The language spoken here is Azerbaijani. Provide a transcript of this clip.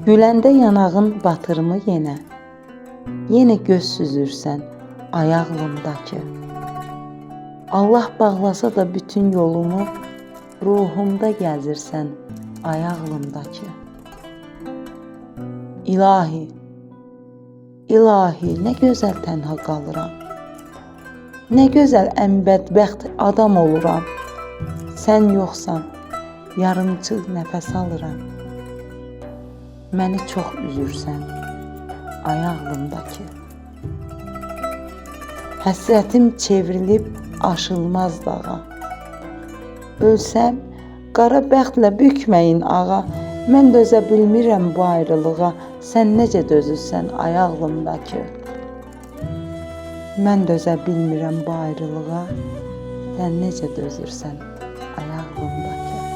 Güləndə yanağın batırmı yenə? Yenə göz süzürsən ayağımdakı. Allah bağlasa da bütün yolumu, ruhumda gəzirsən ayağımdakı. İlahi, ilahi, nə gözəl tənha qalıram. Nə gözəl ən bədbəxt adam oluram. Sən yoxsan, yarımçıq nəfəs alıram. Məni çox üzürsən ayağımdakı. Həsrətim çevrilib aşılmaz dağa. Ölsəm, qara bəxtlə bükməyin ağa. Mən dözə bilmirəm bu ayrılığa. Sən necə dözürsən ayağımdakı. Mən dözə bilmirəm bu ayrılığa. Sən necə dözürsən ayağımdakı.